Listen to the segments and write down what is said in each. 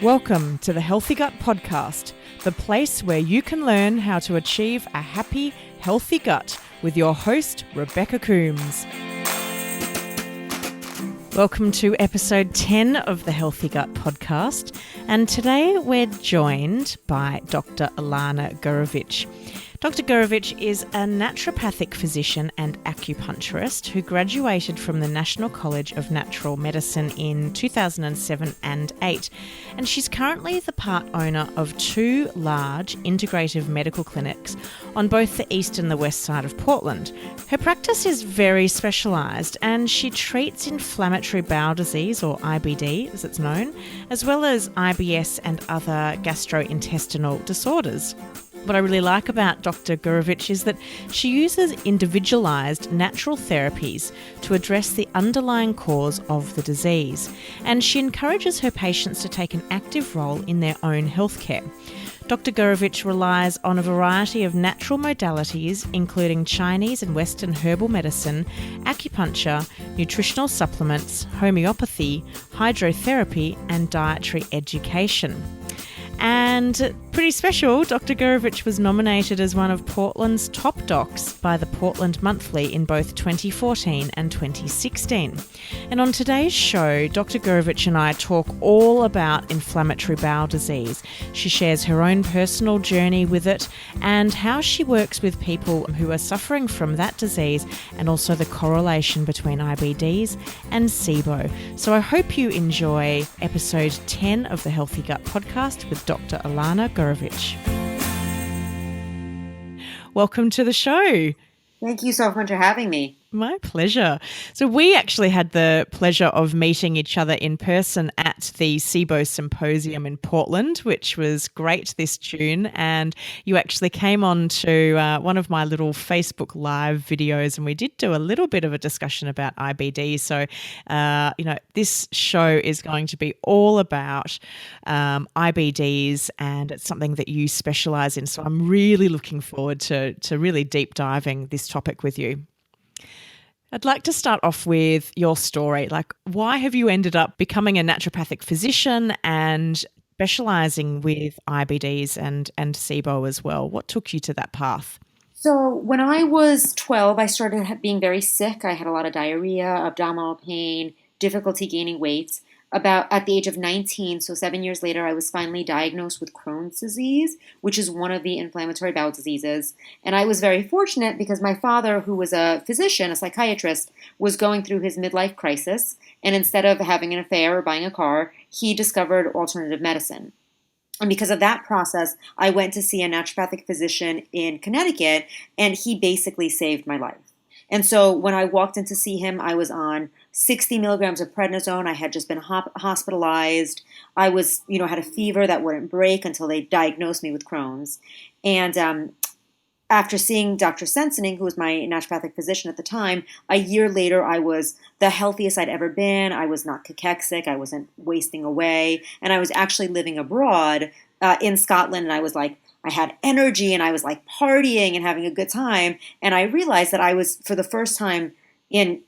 Welcome to the Healthy Gut Podcast, the place where you can learn how to achieve a happy, healthy gut with your host, Rebecca Coombs. Welcome to episode 10 of the Healthy Gut Podcast, and today we're joined by Dr. Ilana Gurevich. Dr. Gorovich is a naturopathic physician and acupuncturist who graduated from the National College of Natural Medicine in 2007 and 8, and she's currently the part owner of two large integrative medical clinics on both the east and the west side of Portland. Her practice is very specialised and she treats inflammatory bowel disease, or IBD as it's known, as well as IBS and other gastrointestinal disorders. What I really like about Dr. Gorovich is that she uses individualised natural therapies to address the underlying cause of the disease, and she encourages her patients to take an active role in their own healthcare. Dr. Gorovich relies on a variety of natural modalities, including Chinese and Western herbal medicine, acupuncture, nutritional supplements, homeopathy, hydrotherapy, and dietary education. And pretty special, Dr. Gorovich was nominated as one of Portland's top docs by the Portland Monthly in both 2014 and 2016. And on today's show, Dr. Gorovich and I talk all about inflammatory bowel disease. She shares her own personal journey with it and how she works with people who are suffering from that disease, and also the correlation between IBDs and SIBO. So I hope you enjoy episode 10 of the Healthy Gut Podcast with Dr. Ilana Gurevich. Welcome to the show. Thank you so much for having me. My pleasure. So we actually had the pleasure of meeting each other in person at the SIBO Symposium in Portland, which was great this June. And you actually came on to one of my little Facebook Live videos, and we did do a little bit of a discussion about IBD. So, this show is going to be all about IBDs, and it's something that you specialise in. So I'm really looking forward to really deep diving this topic with you. I'd like to start off with your story. Like, why have you ended up becoming a naturopathic physician and specialising with IBDs and SIBO as well? What took you to that path? So when I was 12, I started being very sick. I had a lot of diarrhea, abdominal pain, difficulty gaining weight. About at the age of 19, so 7 years later, I was finally diagnosed with Crohn's disease, which is one of the inflammatory bowel diseases. And I was very fortunate because my father, who was a physician, a psychiatrist, was going through his midlife crisis. And instead of having an affair or buying a car, he discovered alternative medicine. And because of that process, I went to see a naturopathic physician in Connecticut, and he basically saved my life. And so when I walked in to see him, I was on 60 milligrams of prednisone. I had just been hospitalized. I was, had a fever that wouldn't break until they diagnosed me with Crohn's. And after seeing Dr. Sensening, who was my naturopathic physician at the time, a year later, I was the healthiest I'd ever been. I was not cachexic. I wasn't wasting away. And I was actually living abroad in Scotland. And I was like, I had energy and I was like partying and having a good time. And I realized that I was, for the first time in,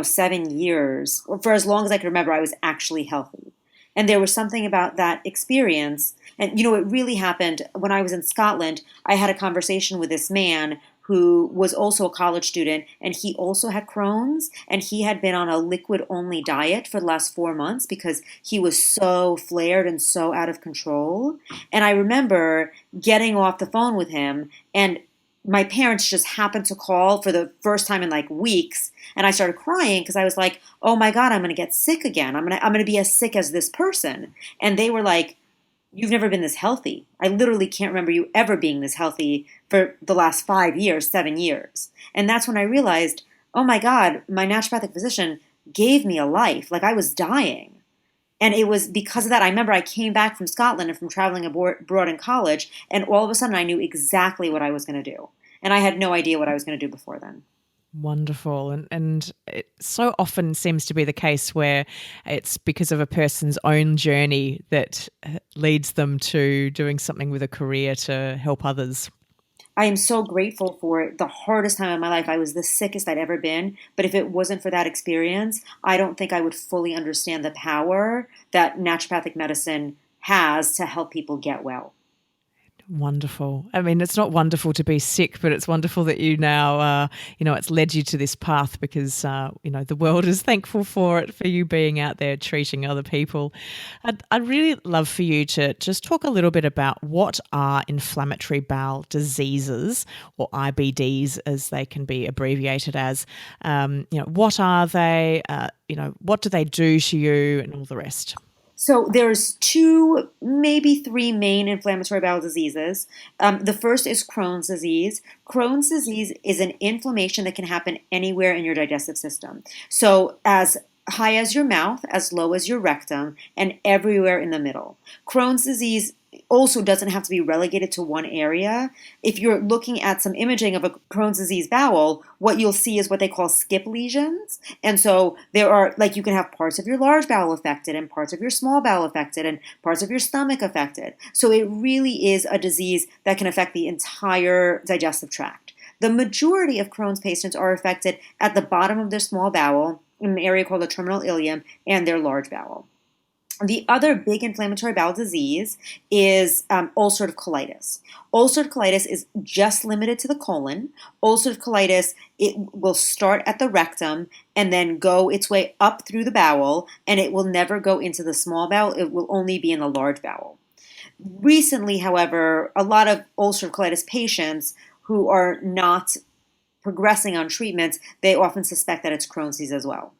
7 years, or for as long as I could remember, I was actually healthy. And there was something about that experience. And, it really happened when I was in Scotland. I had a conversation with this man who was also a college student, and he also had Crohn's, and he had been on a liquid-only diet for the last 4 months because he was so flared and so out of control. And I remember getting off the phone with him, and my parents just happened to call for the first time in like weeks, and I started crying because I was like, "Oh my God, I'm going to get sick again. I'm going to be as sick as this person." And they were like, "You've never been this healthy. I literally can't remember you ever being this healthy for the last 5 years, 7 years." And that's when I realized, oh my God, my naturopathic physician gave me a life. Like, I was dying. And it was because of that. I remember I came back from Scotland and from traveling abroad in college, and all of a sudden I knew exactly what I was going to do. And I had no idea what I was going to do before then. Wonderful. And it so often seems to be the case where it's because of a person's own journey that leads them to doing something with a career to help others. I am so grateful for it. The hardest time of my life. I was the sickest I'd ever been. But if it wasn't for that experience, I don't think I would fully understand the power that naturopathic medicine has to help people get well. Wonderful. I mean, it's not wonderful to be sick, but it's wonderful that you now, it's led you to this path because, the world is thankful for it, for you being out there treating other people. I'd really love for you to just talk a little bit about what are inflammatory bowel diseases, or IBDs as they can be abbreviated as. What are they? What do they do to you and all the rest? So there's two, maybe three main inflammatory bowel diseases. The first is Crohn's disease. Crohn's disease is an inflammation that can happen anywhere in your digestive system. So as high as your mouth, as low as your rectum, and everywhere in the middle. Crohn's disease also doesn't have to be relegated to one area. If you're looking at some imaging of a Crohn's disease bowel, what you'll see is what they call skip lesions. And so there are, you can have parts of your large bowel affected and parts of your small bowel affected and parts of your stomach affected. So it really is a disease that can affect the entire digestive tract. The majority of Crohn's patients are affected at the bottom of their small bowel, in an area called the terminal ileum, and their large bowel. The other big inflammatory bowel disease is ulcerative colitis. Ulcerative colitis is just limited to the colon. Ulcerative colitis, it will start at the rectum and then go its way up through the bowel, and it will never go into the small bowel. It will only be in the large bowel. Recently, however, a lot of ulcerative colitis patients who are not progressing on treatments, they often suspect that it's Crohn's disease as well.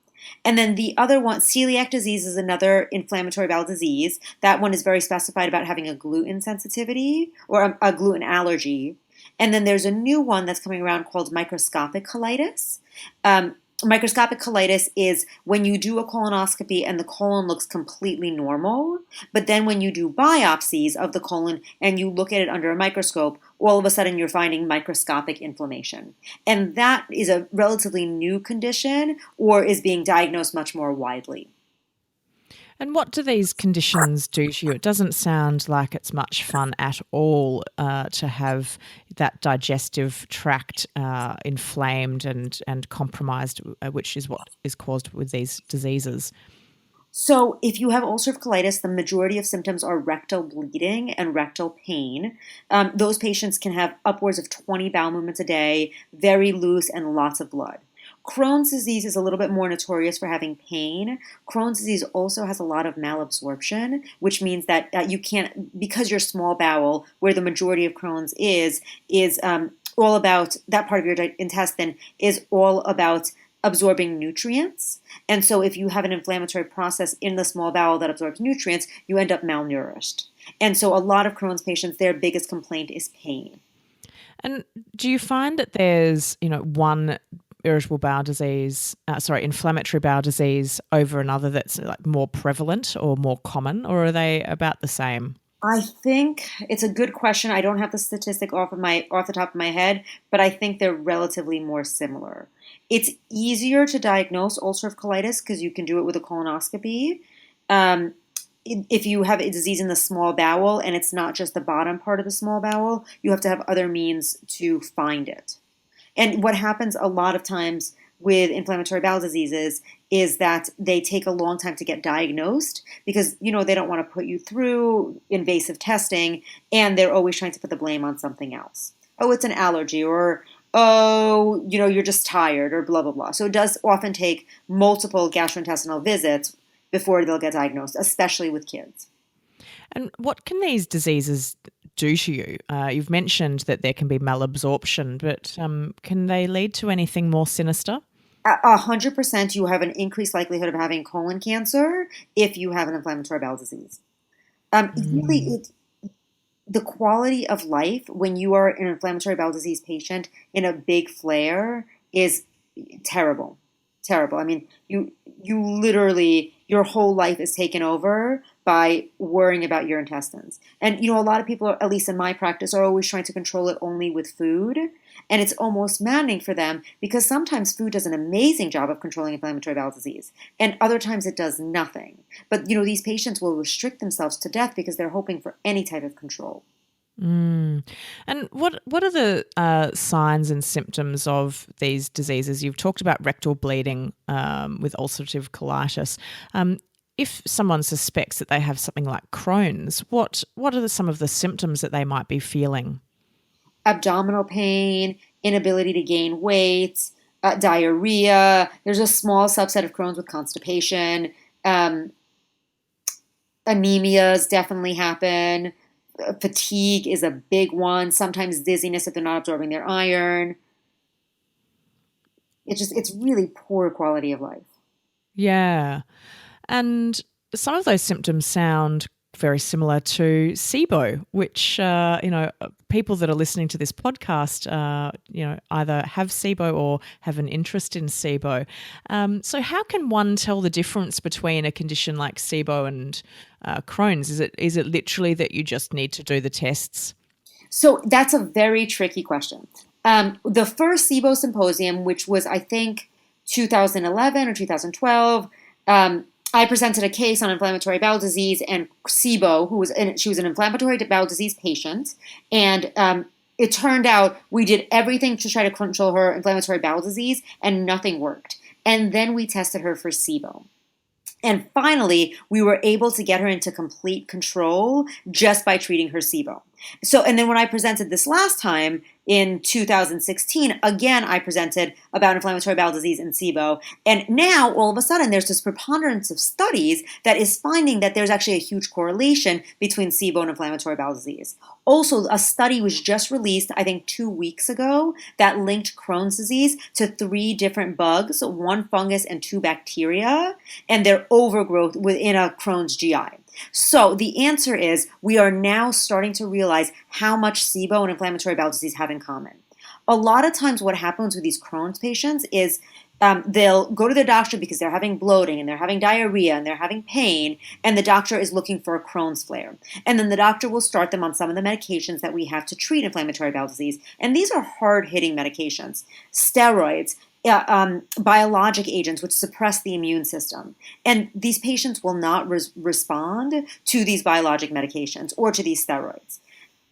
And then the other one, celiac disease, is another inflammatory bowel disease. That one is very specified about having a gluten sensitivity or a gluten allergy. And then there's a new one that's coming around called microscopic colitis. Microscopic colitis is when you do a colonoscopy and the colon looks completely normal, but then when you do biopsies of the colon and you look at it under a microscope, all of a sudden you're finding microscopic inflammation. And that is a relatively new condition or is being diagnosed much more widely. And what do these conditions do to you? It doesn't sound like it's much fun at all to have that digestive tract inflamed and compromised, which is what is caused with these diseases. So if you have ulcerative colitis, the majority of symptoms are rectal bleeding and rectal pain. Those patients can have upwards of 20 bowel movements a day, very loose, and lots of blood. Crohn's disease is a little bit more notorious for having pain. Crohn's disease also has a lot of malabsorption, which means that you can't, because your small bowel, where the majority of Crohn's is all about, that part of your intestine is all about absorbing nutrients. And so if you have an inflammatory process in the small bowel that absorbs nutrients, you end up malnourished. And so a lot of Crohn's patients, their biggest complaint is pain. And do you find that there's, one inflammatory bowel disease over another that's more prevalent or more common, or are they about the same? I think it's a good question. I don't have the statistic off the top of my head, but I think they're relatively more similar. It's easier to diagnose ulcerative colitis because you can do it with a colonoscopy. If you have a disease in the small bowel and it's not just the bottom part of the small bowel, you have to have other means to find it. And what happens a lot of times with inflammatory bowel diseases is that they take a long time to get diagnosed because, they don't want to put you through invasive testing and they're always trying to put the blame on something else. Oh, it's an allergy, or, oh, you're just tired, or blah, blah, blah. So it does often take multiple gastrointestinal visits before they'll get diagnosed, especially with kids. And what can these diseases do to you? You've mentioned that there can be malabsorption, but can they lead to anything more sinister? 100% you have an increased likelihood of having colon cancer if you have an inflammatory bowel disease. Really, the quality of life when you are an inflammatory bowel disease patient in a big flare is terrible. Terrible. I mean, you literally, your whole life is taken over by worrying about your intestines. And, a lot of people, at least in my practice, are always trying to control it only with food. And it's almost maddening for them because sometimes food does an amazing job of controlling inflammatory bowel disease. And other times it does nothing. But, these patients will restrict themselves to death because they're hoping for any type of control. And what are the signs and symptoms of these diseases? You've talked about rectal bleeding with ulcerative colitis. if someone suspects that they have something like Crohn's, what are some of the symptoms that they might be feeling? Abdominal pain, inability to gain weight, diarrhea. There's a small subset of Crohn's with constipation. Anemias definitely happen. Fatigue is a big one. Sometimes dizziness if they're not absorbing their iron. It's really poor quality of life. Yeah. And some of those symptoms sound very similar to SIBO, which, people that are listening to this podcast, either have SIBO or have an interest in SIBO. So how can one tell the difference between a condition like SIBO and Crohn's? Is it literally that you just need to do the tests? So that's a very tricky question. The first SIBO symposium, which was, I think, 2011 or 2012, I presented a case on inflammatory bowel disease and SIBO, she was an inflammatory bowel disease patient, and it turned out we did everything to try to control her inflammatory bowel disease, and nothing worked. And then we tested her for SIBO. And finally, we were able to get her into complete control just by treating her SIBO. And then when I presented this last time in 2016, again, I presented about inflammatory bowel disease and SIBO. And now, all of a sudden, there's this preponderance of studies that is finding that there's actually a huge correlation between SIBO and inflammatory bowel disease. Also, a study was just released, I think 2 weeks ago, that linked Crohn's disease to 3 different bugs, 1 fungus and 2 bacteria, and their overgrowth within a Crohn's GI. So the answer is we are now starting to realize how much SIBO and inflammatory bowel disease have in common. A lot of times what happens with these Crohn's patients is they'll go to their doctor because they're having bloating and they're having diarrhea and they're having pain, and the doctor is looking for a Crohn's flare. And then the doctor will start them on some of the medications that we have to treat inflammatory bowel disease. And these are hard-hitting medications. Steroids, biologic agents which suppress the immune system. And these patients will not respond to these biologic medications or to these steroids.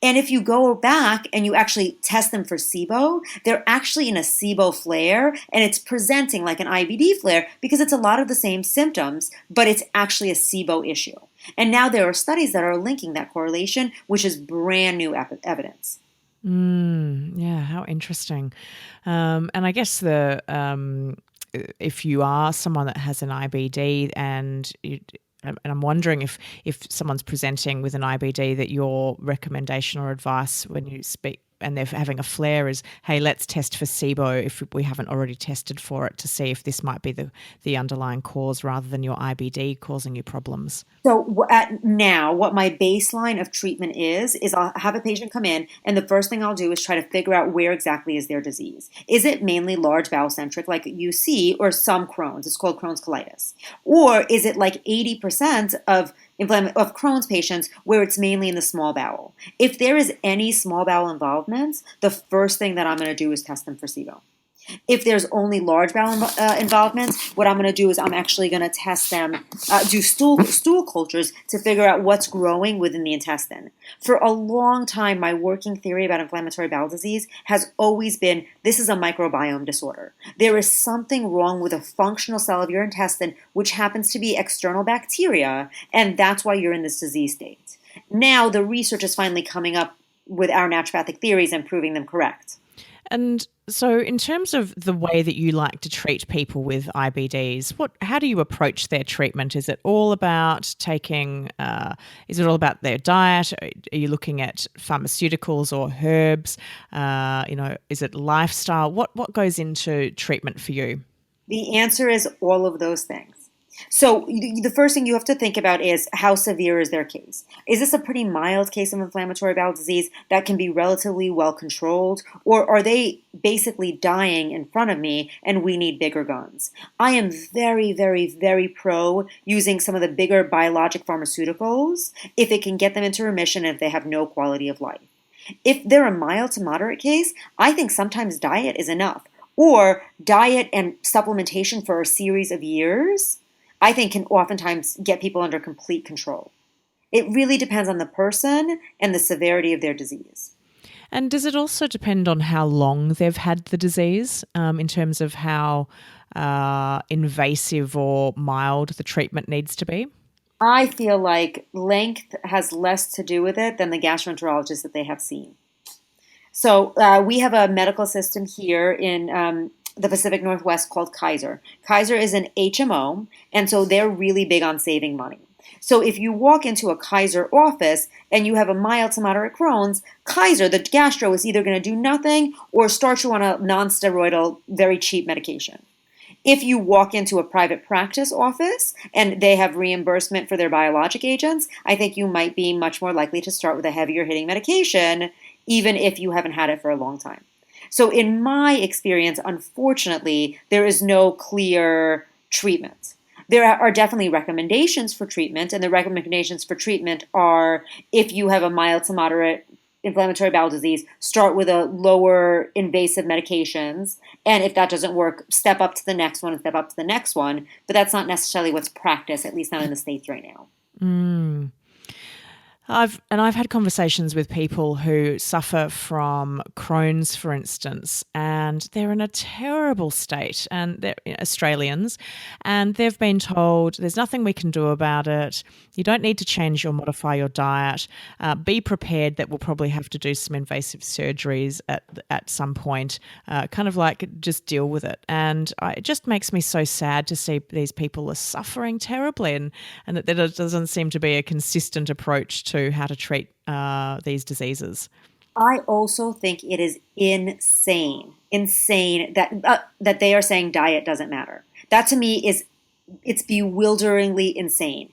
And if you go back and you actually test them for SIBO, they're actually in a SIBO flare, and it's presenting like an IBD flare because it's a lot of the same symptoms, but it's actually a SIBO issue. And now there are studies that are linking that correlation, which is brand new evidence. Yeah, how interesting. And I guess if you are someone that has an IBD and I'm wondering if someone's presenting with an IBD, that your recommendation or advice when you speak and they're having a flare is, hey, let's test for SIBO if we haven't already tested for it to see if this might be the underlying cause rather than your IBD causing you problems. So now what my baseline of treatment is I'll have a patient come in, and the first thing I'll do is try to figure out where exactly is their disease. Is it mainly large bowel centric like you see, or some Crohn's? It's called Crohn's colitis. Or is it like 80% of Crohn's patients where it's mainly in the small bowel? If there is any small bowel involvement, the first thing that I'm going to do is test them for SIBO. If there's only large bowel involvement, what I'm going to do is I'm actually going to test them, do stool cultures to figure out what's growing within the intestine. For a long time, my working theory about inflammatory bowel disease has always been this is a microbiome disorder. There is something wrong with a functional cell of your intestine, which happens to be external bacteria, and that's why you're in this disease state. Now the research is finally coming up with our naturopathic theories and proving them correct. And so in terms of the way that you like to treat people with IBDs, how do you approach their treatment? Is it all about is it all about their diet? Are you looking at pharmaceuticals or herbs? Is it lifestyle? What goes into treatment for you? The answer is all of those things. So the first thing you have to think about is how severe is their case? Is this a pretty mild case of inflammatory bowel disease that can be relatively well controlled? Or are they basically dying in front of me and we need bigger guns? I am very, very, very pro using some of the bigger biologic pharmaceuticals if it can get them into remission and if they have no quality of life. If they're a mild to moderate case, I think sometimes diet is enough. Or diet and supplementation for a series of years, I think can oftentimes get people under complete control. It really depends on the person and the severity of their disease. And does it also depend on how long they've had the disease in terms of how invasive or mild the treatment needs to be? I feel like length has less to do with it than the gastroenterologist that they have seen. So we have a medical system here in the Pacific Northwest called Kaiser. Kaiser is an HMO, and so they're really big on saving money. So if you walk into a Kaiser office and you have a mild to moderate Crohn's, Kaiser, the gastro, is either going to do nothing or start you on a non-steroidal, very cheap medication. If you walk into a private practice office and they have reimbursement for their biologic agents, I think you might be much more likely to start with a heavier hitting medication, even if you haven't had it for a long time. So in my experience, unfortunately, there is no clear treatment. There are definitely recommendations for treatment, and the recommendations for treatment are if you have a mild to moderate inflammatory bowel disease, start with a lower invasive medications. And if that doesn't work, step up to the next one and step up to the next one. But that's not necessarily what's practiced, at least not in the States right now. Mm. I've had conversations with people who suffer from Crohn's, for instance, and they're in a terrible state, and they're Australians, and they've been told there's nothing we can do about it. You don't need to change or modify your diet. Be prepared that we'll probably have to do some invasive surgeries at some point. Kind of like just deal with it. And it just makes me so sad to see these people are suffering terribly, and that there doesn't seem to be a consistent approach to how to treat these diseases. I also think it is insane that they are saying diet doesn't matter. That to me it's bewilderingly insane.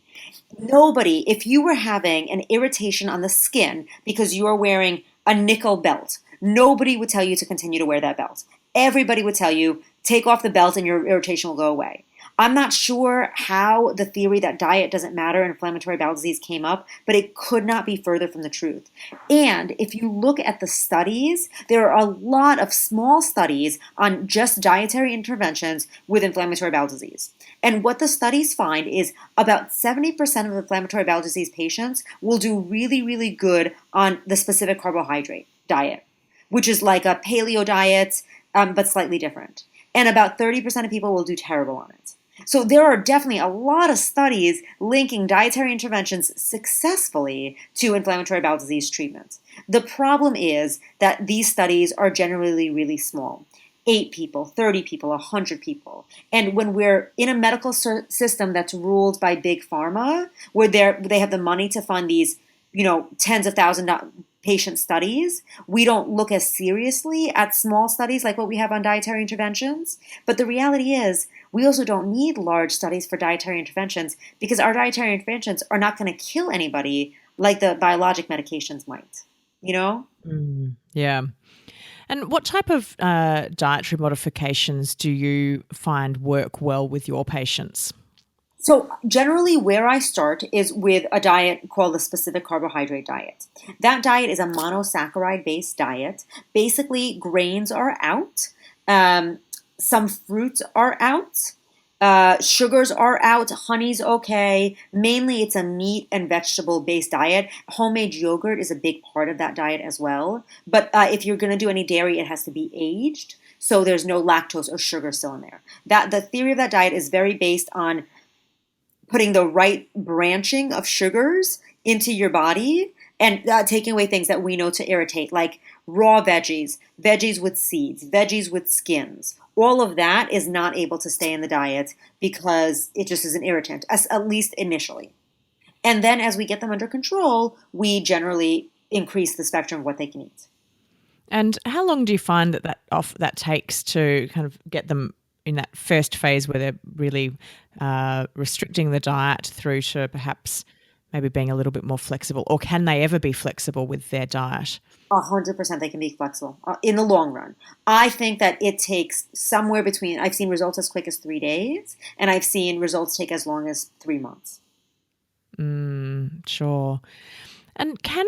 Nobody, if you were having an irritation on the skin because you are wearing a nickel belt, nobody would tell you to continue to wear that belt. Everybody would tell you, take off the belt and your irritation will go away. I'm not sure how the theory that diet doesn't matter in inflammatory bowel disease came up, but it could not be further from the truth. And if you look at the studies, there are a lot of small studies on just dietary interventions with inflammatory bowel disease. And what the studies find is about 70% of inflammatory bowel disease patients will do really, really good on the specific carbohydrate diet, which is like a paleo diet, but slightly different. And about 30% of people will do terrible on it. So there are definitely a lot of studies linking dietary interventions successfully to inflammatory bowel disease treatments. The problem is that these studies are generally really small. 8 people, 30 people, 100 people. And when we're in a medical system that's ruled by big pharma, where they have the money to fund these, tens of thousands of patient studies, we don't look as seriously at small studies like what we have on dietary interventions. But the reality is, we also don't need large studies for dietary interventions because our dietary interventions are not going to kill anybody like the biologic medications might, Yeah. And what type of dietary modifications do you find work well with your patients? So generally where I start is with a diet called the specific carbohydrate diet. That diet is a monosaccharide-based diet. Basically, grains are out. Some fruits are out. Sugars are out. Honey's okay. Mainly it's a meat and vegetable-based diet. Homemade yogurt is a big part of that diet as well. But if you're going to do any dairy, it has to be aged. So there's no lactose or sugar still in there. The theory of that diet is very based on putting the right branching of sugars into your body and taking away things that we know to irritate, like raw veggies, veggies with seeds, veggies with skins. All of that is not able to stay in the diet because it just is an irritant, at least initially. And then as we get them under control, we generally increase the spectrum of what they can eat. And how long do you find that takes to kind of get them in that first phase where they're really restricting the diet through to perhaps maybe being a little bit more flexible? Or can they ever be flexible with their diet? 100% they can be flexible in the long run. I think that it takes somewhere between, I've seen results as quick as 3 days, and I've seen results take as long as 3 months. Sure. And can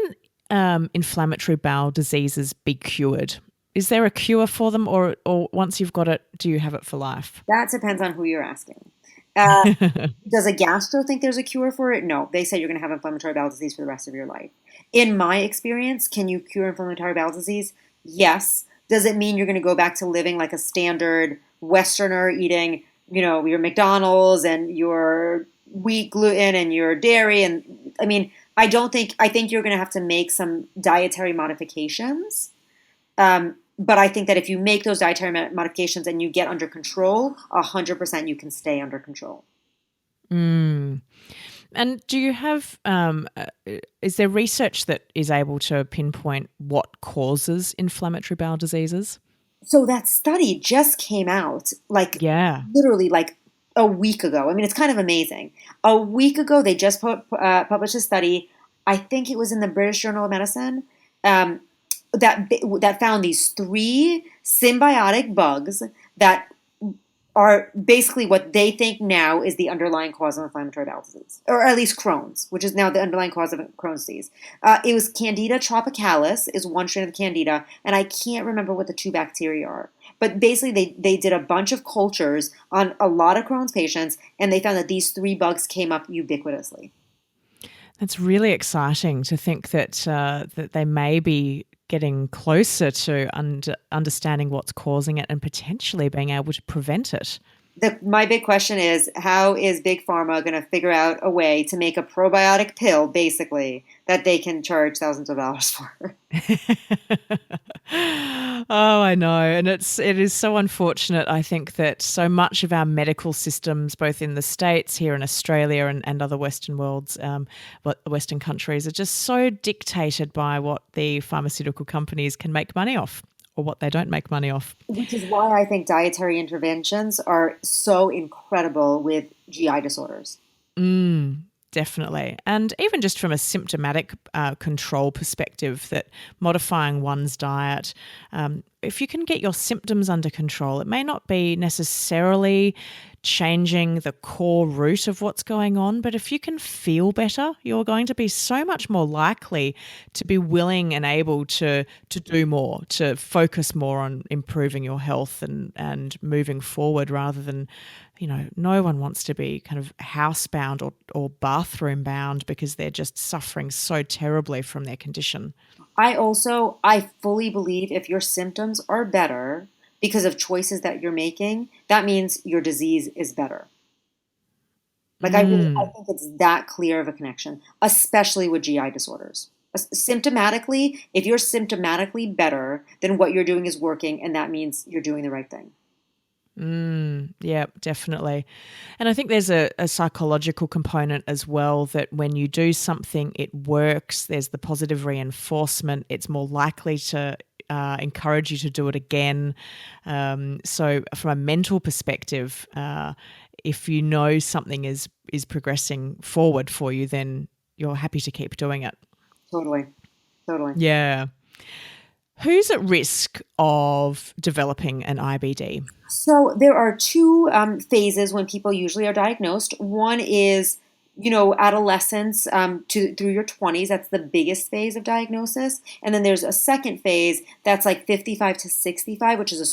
inflammatory bowel diseases be cured? Is there a cure for them, or once you've got it, do you have it for life? That depends on who you're asking. Does a gastro think there's a cure for it? No. They say you're going to have inflammatory bowel disease for the rest of your life. In my experience, can you cure inflammatory bowel disease? Yes. Does it mean you're going to go back to living like a standard Westerner eating, your McDonald's and your wheat, gluten, and your dairy. And I mean, I think you're going to have to make some dietary modifications. But I think that if you make those dietary modifications and you get under control, 100% you can stay under control. Mm. And do you have, is there research that is able to pinpoint what causes inflammatory bowel diseases? So that study just came out, like Yeah. literally like a week ago. I mean, it's kind of amazing. A week ago, they just published a study. I think it was in the British Journal of Medicine, um, that found these three symbiotic bugs that are basically what they think now is the underlying cause of inflammatory bowel disease, or at least Crohn's, which is now the underlying cause of Crohn's disease. It was Candida tropicalis is one strain of Candida, and I can't remember what the two bacteria are. But basically, they did a bunch of cultures on a lot of Crohn's patients, and they found that these three bugs came up ubiquitously. That's really exciting to think that that they may be getting closer to understanding what's causing it and potentially being able to prevent it. My big question is, how is Big Pharma going to figure out a way to make a probiotic pill, basically, that they can charge thousands of dollars for? Oh, I know. And it is so unfortunate, I think, that so much of our medical systems, both in the States, here in Australia and other Western worlds, Western countries, are just so dictated by what the pharmaceutical companies can make money off or what they don't make money off. Which is why I think dietary interventions are so incredible with GI disorders. Definitely. And even just from a symptomatic control perspective, that modifying one's diet, if you can get your symptoms under control, it may not be necessarily changing the core root of what's going on, but if you can feel better, you're going to be so much more likely to be willing and able to do more, to focus more on improving your health and moving forward, rather than, no one wants to be kind of housebound or bathroom bound because they're just suffering so terribly from their condition. I fully believe if your symptoms are better because of choices that you're making, that means your disease is better. Like I think it's that clear of a connection, especially with GI disorders. Symptomatically, if you're symptomatically better, then what you're doing is working, and that means you're doing the right thing. Yeah, definitely. And I think there's a psychological component as well, that when you do something, it works. There's the positive reinforcement. It's more likely to encourage you to do it again. So from a mental perspective, if you know something is progressing forward for you, then you're happy to keep doing it. Totally. Totally. Yeah. Who's at risk of developing an IBD? So there are two phases when people usually are diagnosed. One is, adolescence through your 20s. That's the biggest phase of diagnosis. And then there's a second phase that's like 55 to 65, which is a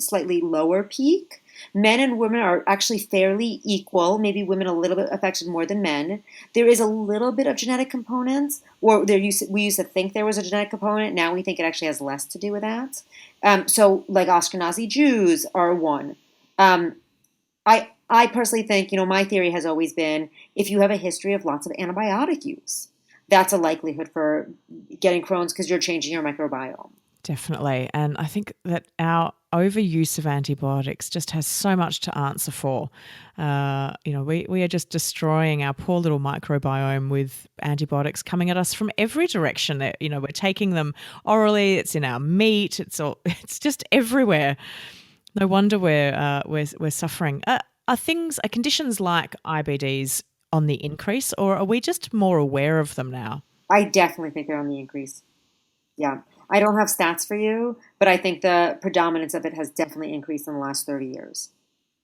slightly lower peak. Men and women are actually fairly equal, maybe women a little bit affected more than men. There is a little bit of genetic components, or we used to think there was a genetic component. Now we think it actually has less to do with that. So like Ashkenazi Jews are one. I personally think, my theory has always been, if you have a history of lots of antibiotic use, that's a likelihood for getting Crohn's because you're changing your microbiome. Definitely. And I think that our overuse of antibiotics just has so much to answer for. We are just destroying our poor little microbiome with antibiotics coming at us from every direction. We're taking them orally. It's in our meat. It's just everywhere. No wonder we're suffering. Are conditions like IBDs on the increase, or are we just more aware of them now? I definitely think they're on the increase. Yeah. I don't have stats for you, but I think the predominance of it has definitely increased in the last 30 years.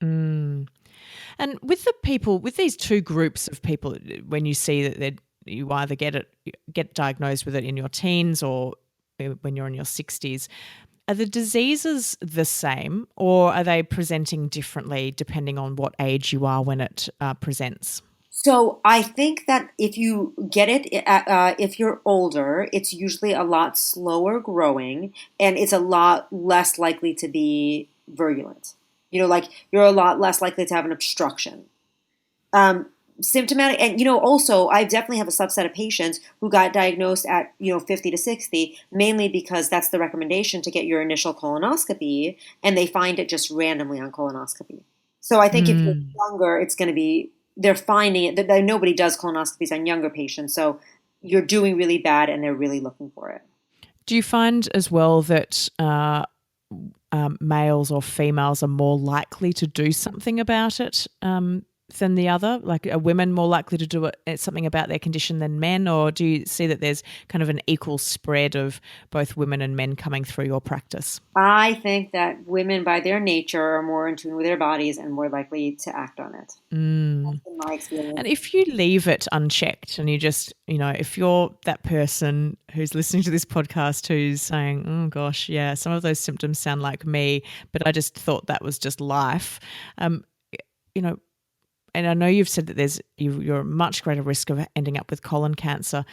And with these two groups of people, when you see that you either get diagnosed with it in your teens or when you're in your 60s, are the diseases the same, or are they presenting differently depending on what age you are when it presents? So I think that if you get it, if you're older, it's usually a lot slower growing and it's a lot less likely to be virulent. Like you're a lot less likely to have an obstruction. Symptomatic, and also I definitely have a subset of patients who got diagnosed at 50 to 60, mainly because that's the recommendation to get your initial colonoscopy, and they find it just randomly on colonoscopy. So I think if you're Mm. younger, it's going to be, they're finding it that nobody does colonoscopies on younger patients, so you're doing really bad and they're really looking for it. Do you find as well that males or females are more likely to do something about it than the other? Like, are women more likely to do something about their condition than men, or do you see that there's kind of an equal spread of both women and men coming through your practice? I think that women, by their nature, are more in tune with their bodies and more likely to act on it. Mm. That's been my experience. And if you leave it unchecked and you just, if you're that person who's listening to this podcast who's saying, oh gosh, yeah, some of those symptoms sound like me, but I just thought that was just life, you know, and I know you've said that you're at much greater risk of ending up with colon cancer.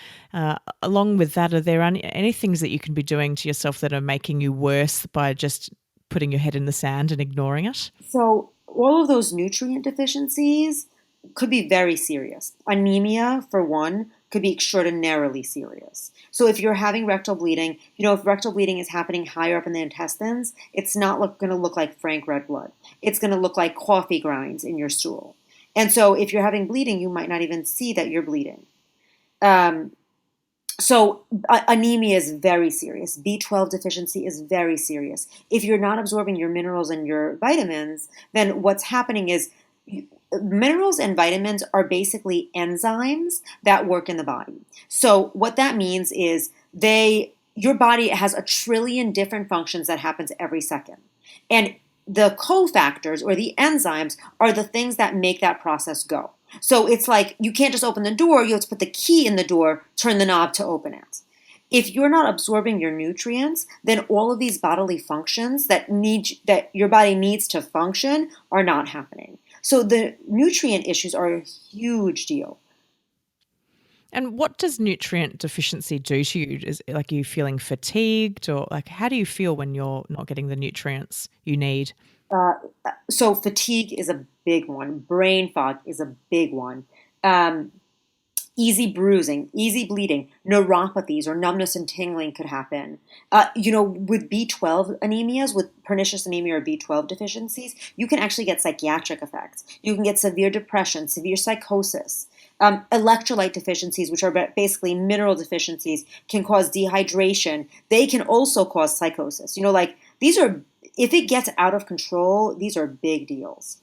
Along with that, are there any things that you can be doing to yourself that are making you worse by just putting your head in the sand and ignoring it? So all of those nutrient deficiencies could be very serious. Anemia, for one, could be extraordinarily serious. So if you're having rectal bleeding, if rectal bleeding is happening higher up in the intestines, it's not going to look like frank red blood. It's going to look like coffee grinds in your stool. And so if you're having bleeding, you might not even see that you're bleeding. So anemia is very serious. B12 deficiency is very serious. If you're not absorbing your minerals and your vitamins, then what's happening is minerals and vitamins are basically enzymes that work in the body. So what that means is your body has a trillion different functions that happens every second. And the cofactors or the enzymes are the things that make that process go. So it's like you can't just open the door, you have to put the key in the door, turn the knob to open it. If you're not absorbing your nutrients, then all of these bodily functions that your body needs to function are not happening. So the nutrient issues are a huge deal. And what does nutrient deficiency do to you? Is it like, are you feeling fatigued, or like how do you feel when you're not getting the nutrients you need? Uh, so fatigue is a big one. Brain fog is a big one. Um, Easy bruising, easy bleeding, neuropathies or numbness and tingling could happen. With B12 anemias, with pernicious anemia or B12 deficiencies, you can actually get psychiatric effects. You can get severe depression, severe psychosis. Electrolyte deficiencies, which are basically mineral deficiencies, can cause dehydration. They can also cause psychosis. If it gets out of control, these are big deals.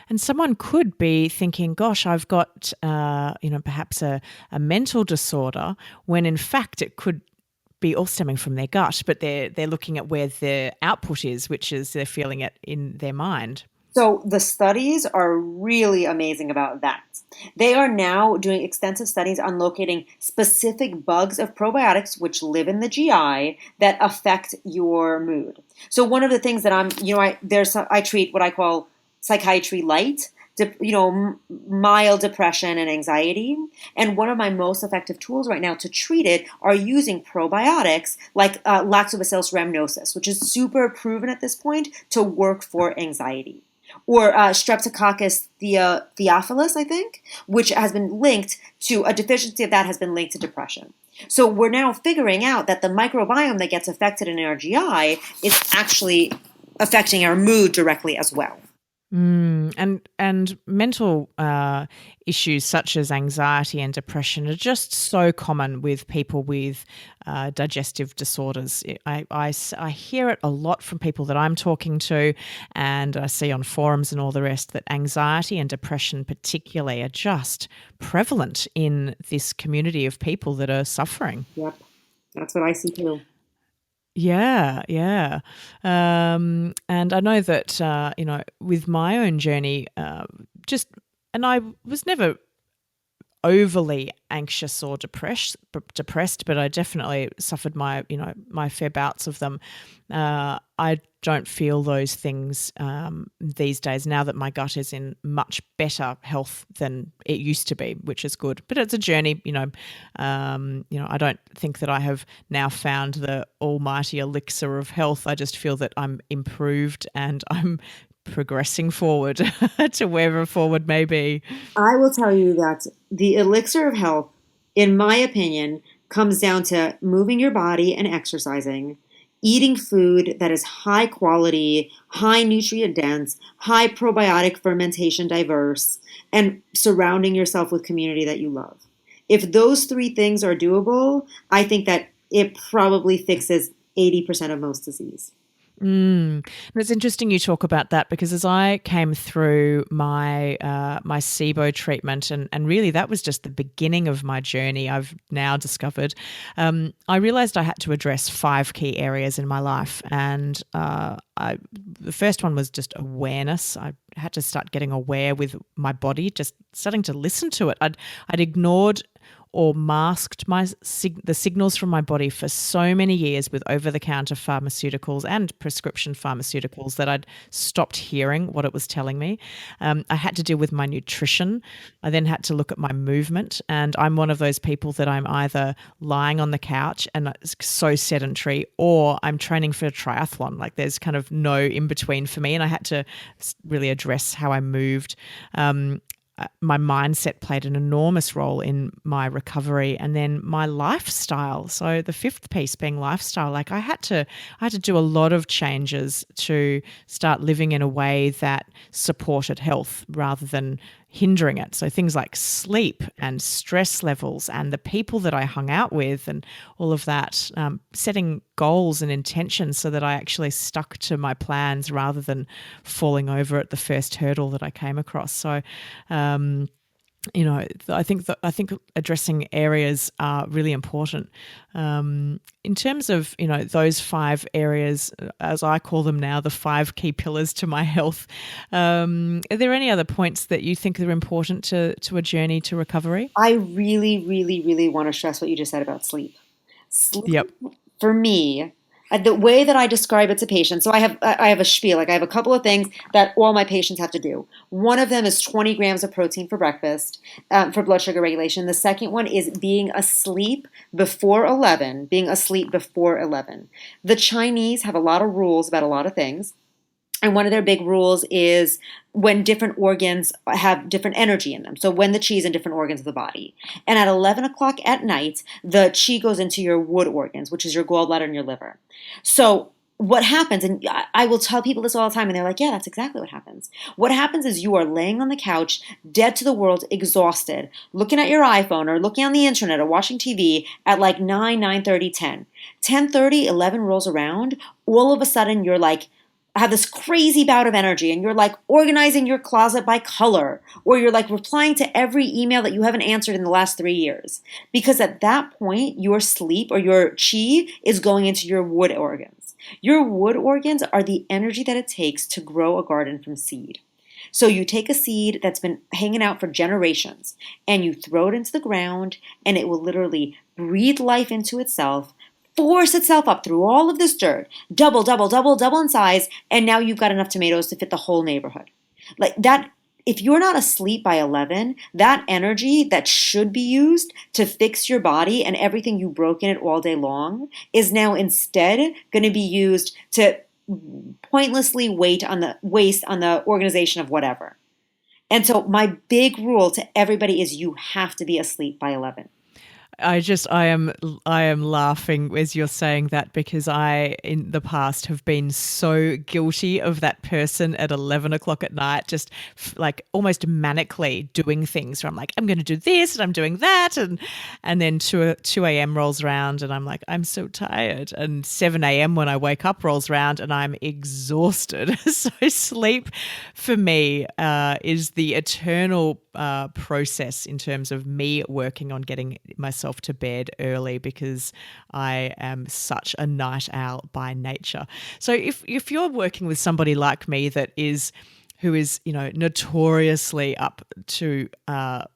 And someone could be thinking, gosh, I've got, perhaps a mental disorder, when in fact it could be all stemming from their gut, but they're looking at where their output is, which is they're feeling it in their mind. So the studies are really amazing about that. They are now doing extensive studies on locating specific bugs of probiotics which live in the GI that affect your mood. So one of the things that I treat what I call psychiatry light, mild depression and anxiety. And one of my most effective tools right now to treat it are using probiotics like Lactobacillus rhamnosus, which is super proven at this point to work for anxiety. Or Streptococcus theophilus, I think, which has been linked to a deficiency of that has been linked to depression. So we're now figuring out that the microbiome that gets affected in our GI is actually affecting our mood directly as well. And mental issues such as anxiety and depression are just so common with people with digestive disorders. I hear it a lot from people that I'm talking to, and I see on forums and all the rest that anxiety and depression particularly are just prevalent in this community of people that are suffering. Yep, that's what I see too. Yeah, yeah. And I know that, with my own journey, and I was never overly anxious or depressed, but I definitely suffered my fair bouts of them. I don't feel those things these days, now that my gut is in much better health than it used to be, which is good. But it's a journey, I don't think that I have now found the almighty elixir of health. I just feel that I'm improved and I'm progressing forward to wherever forward may be? I will tell you that the elixir of health, in my opinion, comes down to moving your body and exercising, eating food that is high quality, high nutrient dense, high probiotic fermentation diverse, and surrounding yourself with community that you love. If those three things are doable, I think that it probably fixes 80% of most disease. And it's interesting you talk about that, because as I came through my my SIBO treatment, and really that was just the beginning of my journey, I've now discovered, I realized I had to address 5 key areas in my life. And the first one was just awareness. I had to start getting aware with my body, just starting to listen to it. I'd ignored or masked the signals from my body for so many years with over-the-counter pharmaceuticals and prescription pharmaceuticals that I'd stopped hearing what it was telling me. I had to deal with my nutrition. I then had to look at my movement, and I'm one of those people that I'm either lying on the couch and it's so sedentary, or I'm training for a triathlon. Like there's kind of no in between for me, and I had to really address how I moved. My mindset played an enormous role in my recovery, and then my lifestyle. So the 5th piece being lifestyle. Like I had to do a lot of changes to start living in a way that supported health rather than hindering it. So things like sleep and stress levels and the people that I hung out with and all of that, setting goals and intentions so that I actually stuck to my plans rather than falling over at the first hurdle that I came across. So, I think addressing areas are really important. In terms of, those 5 areas, as I call them now, the 5 key pillars to my health, are there any other points that you think are important to a journey to recovery? I really, really, really want to stress what you just said about sleep. Sleep, Yep. for me, the way that I describe it to patients, so I have a spiel, like I have a couple of things that all my patients have to do. One of them is 20 grams of protein for breakfast for blood sugar regulation. The second one is being asleep before 11, The Chinese have a lot of rules about a lot of things. And one of their big rules is when different organs have different energy in them. So when the chi is in different organs of the body. And at 11 o'clock at night, the chi goes into your wood organs, which is your gallbladder and your liver. So what happens, and I will tell people this all the time, and they're like, yeah, that's exactly what happens. What happens is you are laying on the couch, dead to the world, exhausted, looking at your iPhone or looking on the internet or watching TV at like 9:30, 10. 10:30, 11 rolls around, all of a sudden you're like, have this crazy bout of energy, and you're like organizing your closet by color, or you're like replying to every email that you haven't answered in the last 3 years. Because at that point, your sleep or your chi is going into your wood organs. Your wood organs are the energy that it takes to grow a garden from seed. So you take a seed that's been hanging out for generations and you throw it into the ground, and it will literally breathe life into itself, force itself up through all of this dirt, double in size, and now you've got enough tomatoes to fit the whole neighborhood. Like that, if you're not asleep by 11, that energy that should be used to fix your body and everything you broke in it all day long is now instead going to be used to pointlessly waste on the organization of whatever. And so my big rule to everybody is you have to be asleep by 11. I am laughing as you're saying that, because I, in the past, have been so guilty of that person at 11 o'clock at night, just like almost manically doing things where I'm like, I'm going to do this and I'm doing that. And then 2 a.m. rolls around and I'm like, I'm so tired. And 7 a.m. when I wake up rolls around and I'm exhausted. So sleep for me is the eternal process in terms of me working on getting myself to bed early, because I am such a night owl by nature. So if you're working with somebody like me who is notoriously up to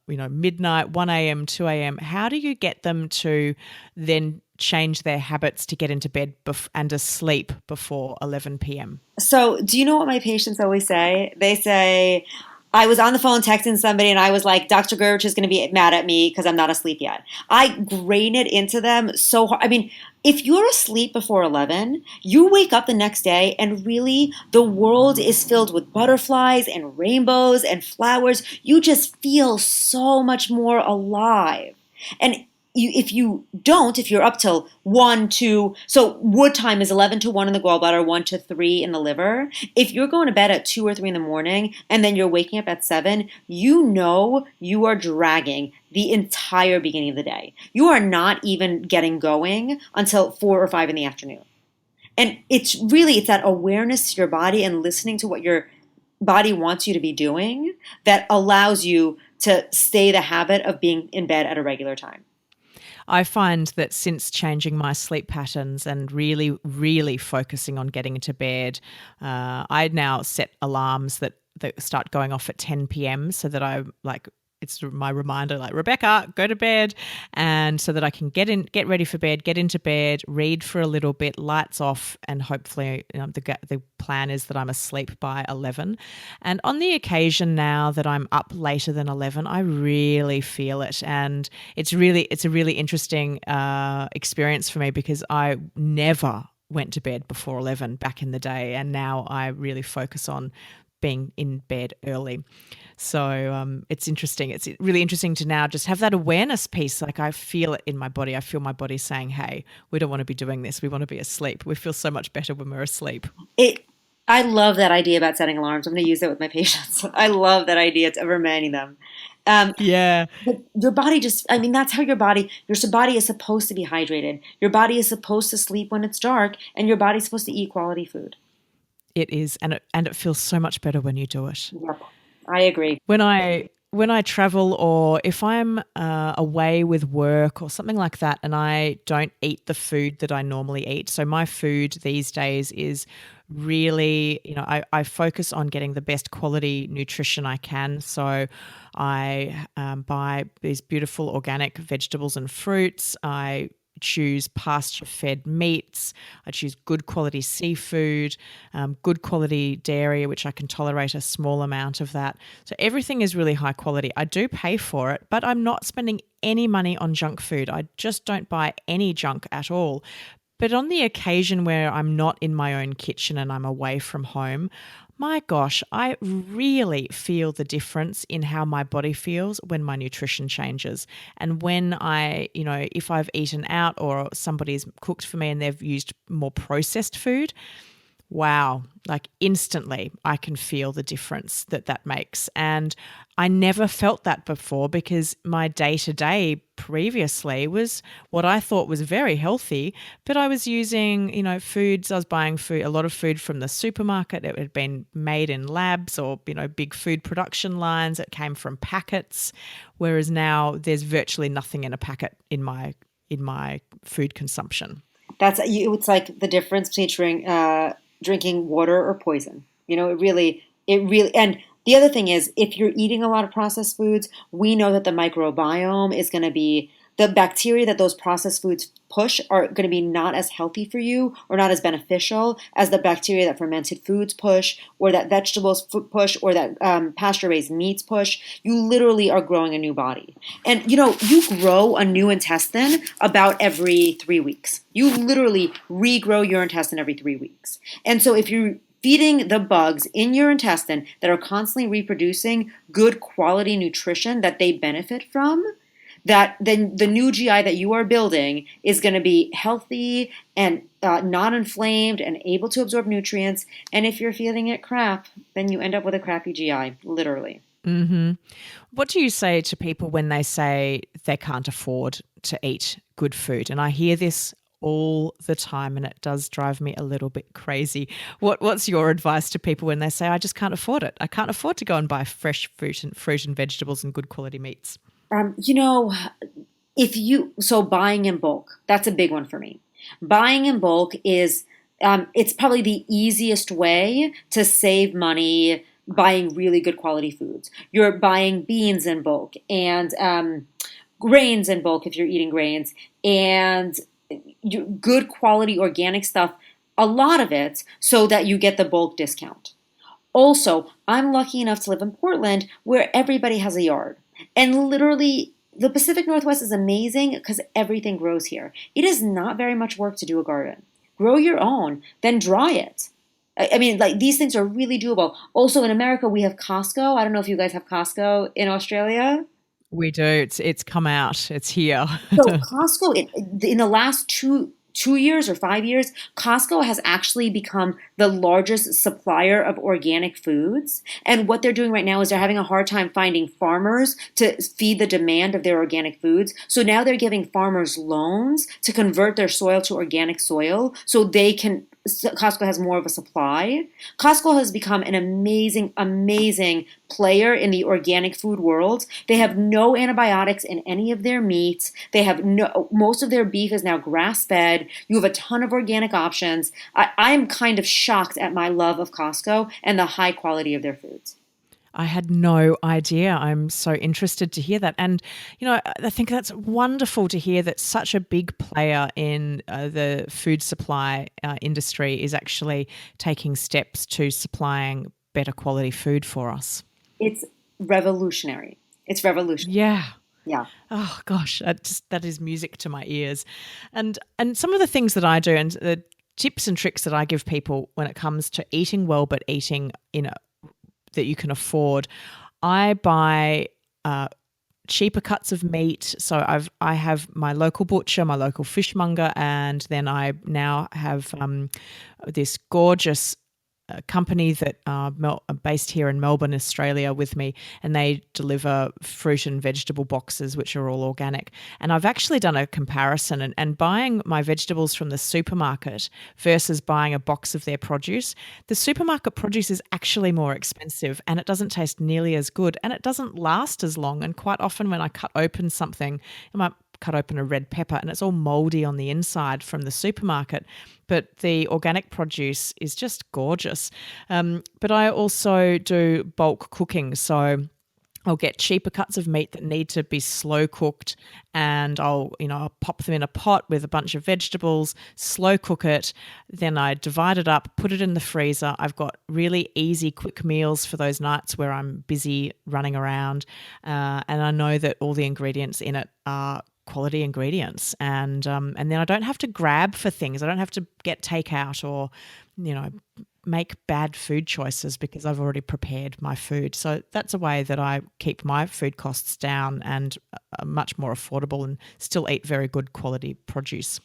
midnight, 1 a.m., 2 a.m., how do you get them to then change their habits to get into bed and asleep before 11 p.m.? So do you know what my patients always say? They say, I was on the phone texting somebody and I was like, Dr. Gurevich is going to be mad at me because I'm not asleep yet. I grain it into them so hard. I mean, if you're asleep before 11, you wake up the next day and really the world is filled with butterflies and rainbows and flowers. You just feel so much more alive. And if you don't, if you're up till 1, 2, so wood time is 11 to 1 in the gallbladder, 1 to 3 in the liver. If you're going to bed at 2 or 3 in the morning and then you're waking up at 7, you know you are dragging the entire beginning of the day. You are not even getting going until 4 or 5 in the afternoon. And it's that awareness to your body and listening to what your body wants you to be doing that allows you to stay the habit of being in bed at a regular time. I find that since changing my sleep patterns and really, really focusing on getting into bed, I now set alarms that start going off at 10 p.m. so that it's my reminder, like, Rebecca, go to bed, and so that I can get ready for bed, get into bed, read for a little bit, lights off, and hopefully the plan is that I'm asleep by 11. And on the occasion now that I'm up later than 11, I really feel it, and it's a really interesting experience for me because I never went to bed before 11 back in the day, and now I really focus on being in bed early. So it's interesting. It's really interesting to now just have that awareness piece. Like, I feel it in my body. I feel my body saying, hey, we don't want to be doing this. We want to be asleep. We feel so much better when we're asleep. I love that idea about setting alarms. I'm going to use that with my patients. I love that idea of reminding them. Yeah. But your body that's how your body is supposed to be hydrated. Your body is supposed to sleep when it's dark, and your body's supposed to eat quality food. It is, and it feels so much better when you do it. Yep, I agree. When I travel, or if I'm away with work or something like that, and I don't eat the food that I normally eat. So my food these days is really, I focus on getting the best quality nutrition I can. So I buy these beautiful organic vegetables and fruits. I choose pasture-fed meats. I choose good quality seafood, good quality dairy, which I can tolerate a small amount of that. So everything is really high quality. I do pay for it, but I'm not spending any money on junk food. I just don't buy any junk at all. But on the occasion where I'm not in my own kitchen and I'm away from home, my gosh, I really feel the difference in how my body feels when my nutrition changes. And when if I've eaten out or somebody's cooked for me and they've used more processed food, wow, like instantly I can feel the difference that makes. And I never felt that before because my day-to-day previously was what I thought was very healthy, but I was using, foods. I was buying a lot of food from the supermarket. It had been made in labs or, big food production lines. It came from packets, whereas now there's virtually nothing in a packet in my food consumption. It's like the difference between drinking water or poison. And the other thing is, if you're eating a lot of processed foods, we know that the microbiome is going to be, the bacteria that those processed foods push are going to be not as healthy for you or not as beneficial as the bacteria that fermented foods push, or that vegetables push, or that pasture-raised meats push. You literally are growing a new body. And, you grow a new intestine about every 3 weeks. You literally regrow your intestine every 3 weeks. And so if you're feeding the bugs in your intestine that are constantly reproducing good quality nutrition that they benefit from, that then the new GI that you are building is going to be healthy and not inflamed and able to absorb nutrients. And if you're feeling it crap, then you end up with a crappy GI, literally. Mm-hmm. What do you say to people when they say they can't afford to eat good food? And I hear this all the time, and it does drive me a little bit crazy. What's your advice to people when they say, I just can't afford it? I can't afford to go and buy fresh fruit and vegetables and good quality meats. So buying in bulk, that's a big one for me. Buying in bulk is, it's probably the easiest way to save money buying really good quality foods. You're buying beans in bulk and grains in bulk if you're eating grains, and good quality organic stuff, a lot of it, so that you get the bulk discount. Also, I'm lucky enough to live in Portland where everybody has a yard. And literally, the Pacific Northwest is amazing because everything grows here. It is not very much work to do a garden. Grow your own, then dry it. I mean, like these things are really doable. Also, in America, we have Costco. I don't know if you guys have Costco in Australia. We do. It's come out. It's here. So Costco in the last two years or 5 years, Costco has actually become the largest supplier of organic foods. And what they're doing right now is they're having a hard time finding farmers to feed the demand of their organic foods. So now they're giving farmers loans to convert their soil to organic soil so they can Costco has more of a supply. Costco has become an amazing, amazing player in the organic food world. They have no antibiotics in any of their meats. They have no, most of their beef is now grass fed. You have a ton of organic options. I'm kind of shocked at my love of Costco and the high quality of their foods. I had no idea. I'm so interested to hear that. And, I think that's wonderful to hear that such a big player in the food supply industry is actually taking steps to supplying better quality food for us. It's revolutionary. It's revolutionary. Yeah. Yeah. Oh gosh, that is music to my ears. And some of the things that I do and the tips and tricks that I give people when it comes to eating well but eating that you can afford. I buy cheaper cuts of meat. So I have my local butcher, my local fishmonger, and then I now have this gorgeous company that are based here in Melbourne, Australia with me, and they deliver fruit and vegetable boxes, which are all organic. And I've actually done a comparison and buying my vegetables from the supermarket versus buying a box of their produce. The supermarket produce is actually more expensive and it doesn't taste nearly as good and it doesn't last as long. And quite often when I cut open something, I might cut open a red pepper and it's all moldy on the inside from the supermarket. But the organic produce is just gorgeous. But I also do bulk cooking. So I'll get cheaper cuts of meat that need to be slow cooked and I'll pop them in a pot with a bunch of vegetables, slow cook it. Then I divide it up, put it in the freezer. I've got really easy, quick meals for those nights where I'm busy running around. And I know that all the ingredients in it are quality ingredients and then I don't have to grab for things. I don't have to get takeout or make bad food choices because I've already prepared my food. So that's a way that I keep my food costs down and much more affordable and still eat very good quality produce.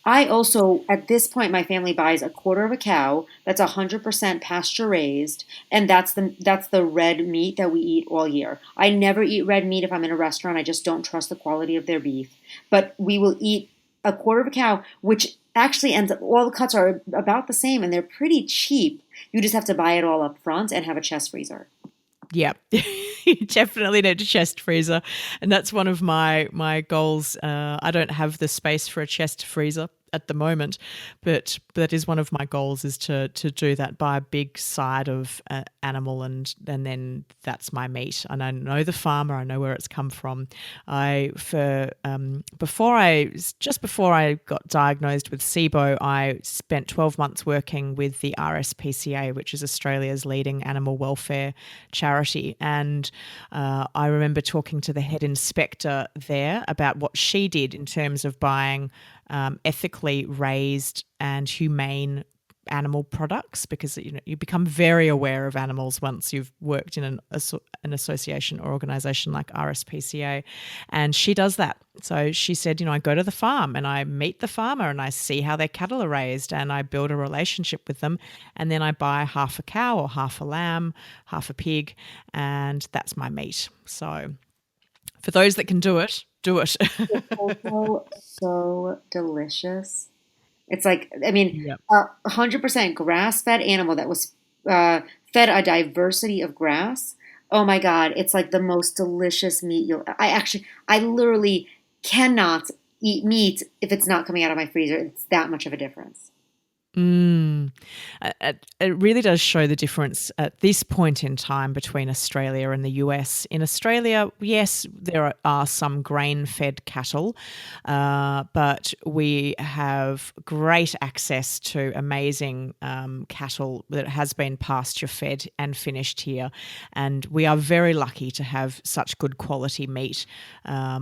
I also, at this point, my family buys a quarter of a cow that's 100% pasture raised, and that's the red meat that we eat all year. I never eat red meat if I'm in a restaurant. I just don't trust the quality of their beef. But we will eat a quarter of a cow, which actually ends up, all the cuts are about the same, and they're pretty cheap. You just have to buy it all up front and have a chest freezer. Yeah, you definitely need a chest freezer. And that's one of my goals. I don't have the space for a chest freezer at the moment, but that is one of my goals is to do that, buy a big side of animal and then that's my meat. And I know the farmer, I know where it's come from. Before I got diagnosed with SIBO, I spent 12 months working with the RSPCA, which is Australia's leading animal welfare charity. And I remember talking to the head inspector there about what she did in terms of buying ethically raised and humane animal products, because you become very aware of animals once you've worked in an association or organisation like RSPCA, and she does that. So she said, I go to the farm and I meet the farmer and I see how their cattle are raised and I build a relationship with them, and then I buy half a cow or half a lamb, half a pig, and that's my meat. So for those that can do it, do it. It's also so delicious. It's like, I mean, Yeah. 100% grass-fed animal that was fed a diversity of grass. Oh my God, it's like the most delicious meat I literally cannot eat meat if it's not coming out of my freezer. It's that much of a difference. Mm. It really does show the difference at this point in time between Australia and the US. In Australia, yes, there are some grain-fed cattle, but we have great access to amazing cattle that has been pasture-fed and finished here. And we are very lucky to have such good quality meat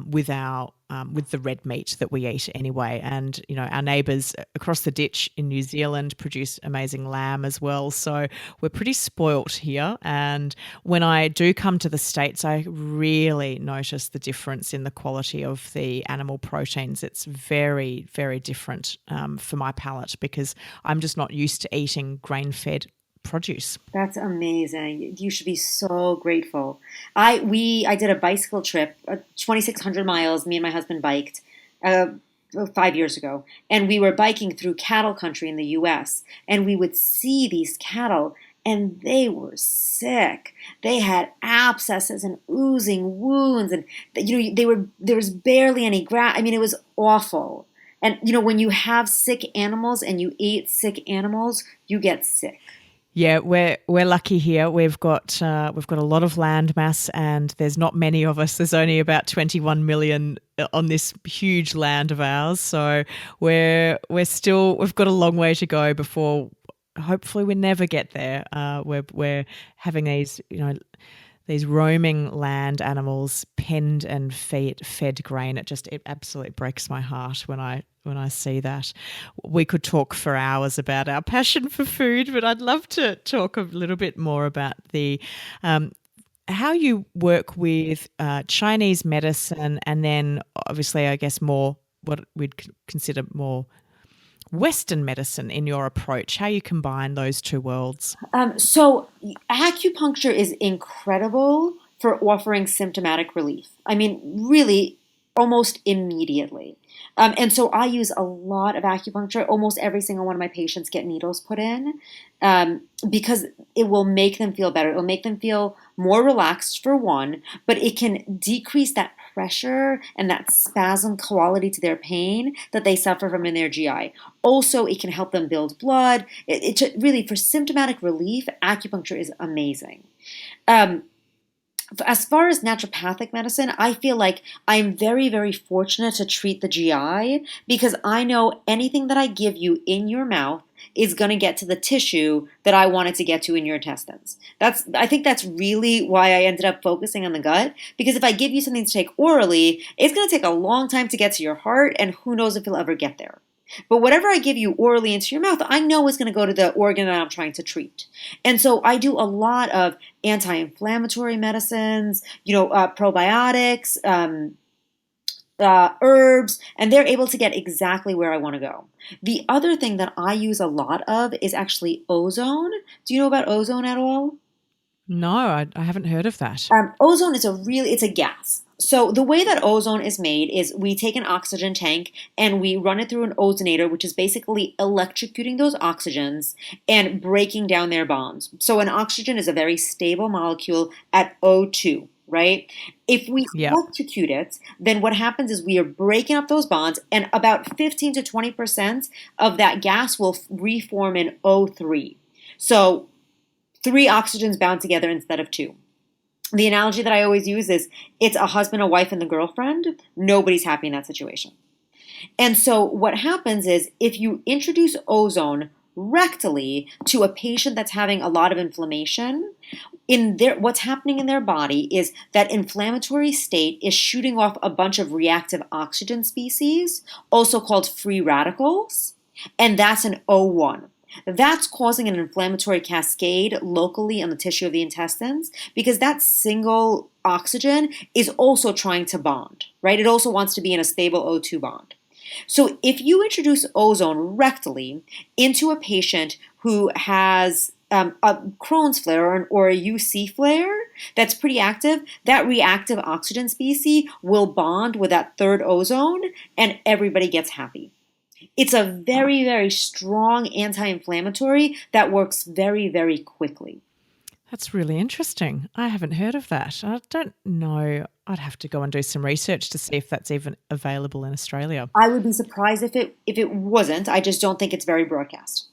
with the red meat that we eat anyway. And, our neighbours across the ditch in New Zealand produce amazing lamb as well. So we're pretty spoilt here. And when I do come to the States, I really notice the difference in the quality of the animal proteins. It's very, very different for my palate because I'm just not used to eating grain-fed produce. That's amazing. You should be so grateful. I did a bicycle trip, 2,600 miles. Me and my husband biked 5 years ago, and we were biking through cattle country in the U.S. And we would see these cattle, and they were sick. They had abscesses and oozing wounds, and there was barely any grass. I mean, it was awful. And when you have sick animals and you eat sick animals, you get sick. Yeah, we're lucky here. We've got a lot of land mass, and there's not many of us. There's only about 21 million on this huge land of ours. So we've got a long way to go before. Hopefully, we never get there. We're having these roaming land animals penned and fed grain. It absolutely breaks my heart when I see that. We could talk for hours about our passion for food, but I'd love to talk a little bit more about the how you work with Chinese medicine, and then obviously, I guess, more what we'd consider more Western medicine in your approach, how you combine those two worlds. So acupuncture is incredible for offering symptomatic relief. I mean, really, almost immediately. And so I use a lot of acupuncture. Almost every single one of my patients get needles put in because it will make them feel better. It will make them feel more relaxed for one, but it can decrease that pressure and that spasm quality to their pain that they suffer from in their GI. Also, it can help them build blood. Really, for symptomatic relief, acupuncture is amazing. As far as naturopathic medicine, I feel like I'm very, very fortunate to treat the GI because I know anything that I give you in your mouth is going to get to the tissue that I want it to get to in your intestines. I think that's really why I ended up focusing on the gut, because if I give you something to take orally, it's going to take a long time to get to your heart, and who knows if you'll ever get there. But whatever I give you orally into your mouth, I know is going to go to the organ that I'm trying to treat. And so I do a lot of anti-inflammatory medicines, probiotics, herbs, and they're able to get exactly where I want to go. The other thing that I use a lot of is actually ozone. Do you know about ozone at all? No, I haven't heard of that. Ozone is it's a gas. So the way that ozone is made is we take an oxygen tank and we run it through an ozonator, which is basically electrocuting those oxygens and breaking down their bonds. So an oxygen is a very stable molecule at O2, right? If we electrocute it, then what happens is we are breaking up those bonds, and about 15 to 20% of that gas will reform in O3. So 3 oxygens bound together instead of 2. The analogy that I always use is it's a husband, a wife, and the girlfriend. Nobody's happy in that situation. And so what happens is if you introduce ozone rectally to a patient that's having a lot of inflammation, what's happening in their body is that inflammatory state is shooting off a bunch of reactive oxygen species, also called free radicals, and that's an O1. That's causing an inflammatory cascade locally on the tissue of the intestines because that single oxygen is also trying to bond, right? It also wants to be in a stable O2 bond. So if you introduce ozone rectally into a patient who has a Crohn's flare or a UC flare that's pretty active, that reactive oxygen species will bond with that third ozone and everybody gets happy. It's a very, very strong anti-inflammatory that works very, very quickly. That's really interesting. I haven't heard of that. I don't know. I'd have to go and do some research to see if that's even available in Australia. I would be surprised if it wasn't. I just don't think it's very broadcast.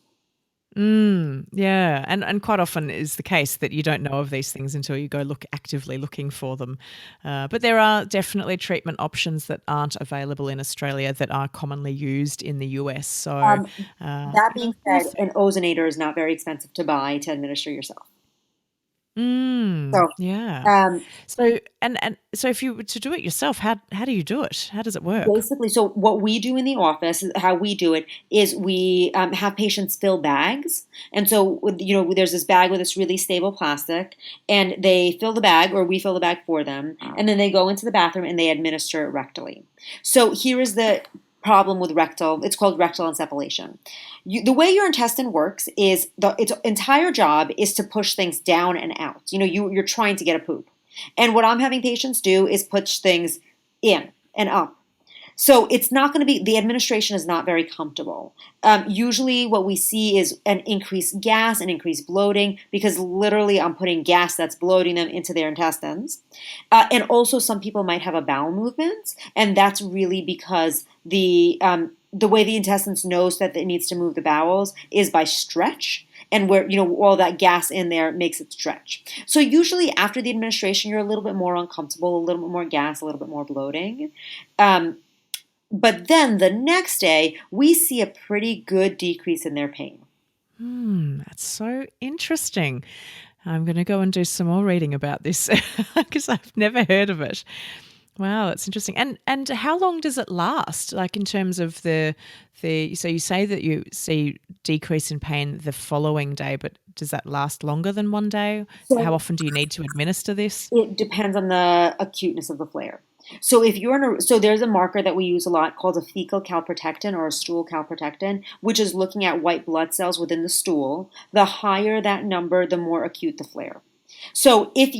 Yeah, and quite often is the case that you don't know of these things until you go actively looking for them. But there are definitely treatment options that aren't available in Australia that are commonly used in the US. So, Um, that being said, worth it. an ozonator is not very expensive to buy to administer yourself. So, Yeah. um, And so if you were to do it yourself, how do you do it? How does it work? basically, so what we do in the office, how we do it, is we have patients fill bags. And so, there's this bag with this really stable plastic, and they fill the bag, or we fill the bag for them, and then they go into the bathroom and they administer it rectally. So here is the problem with rectal. It's called rectal encephalation. The way your intestine works is its entire job is to push things down and out. You're trying to get a poop. And what I'm having patients do is push things in and up. So it's not going to be, the administration is not very comfortable. Usually what we see is an increased gas and increased bloating because literally I'm putting gas that's bloating them into their intestines. And also some people might have a bowel movement, and that's really because the way the intestines knows that it needs to move the bowels is by stretch. And where, all that gas in there makes it stretch. So usually after the administration, you're a little bit more uncomfortable, a little bit more gas, a little bit more bloating. But then the next day, we see a pretty good decrease in their pain. That's so interesting. I'm going to go and do some more reading about this because I've never heard of it. Wow, that's interesting. And how long does it last? Like in terms of so you say that you see decrease in pain the following day, but does that last longer than one day? How So often do you need to administer this? it depends on the acuteness of the flare. So if you're so there's a marker that we use a lot called a fecal calprotectin or a stool calprotectin, which is looking at white blood cells within the stool. The higher that number, the more acute the flare. So if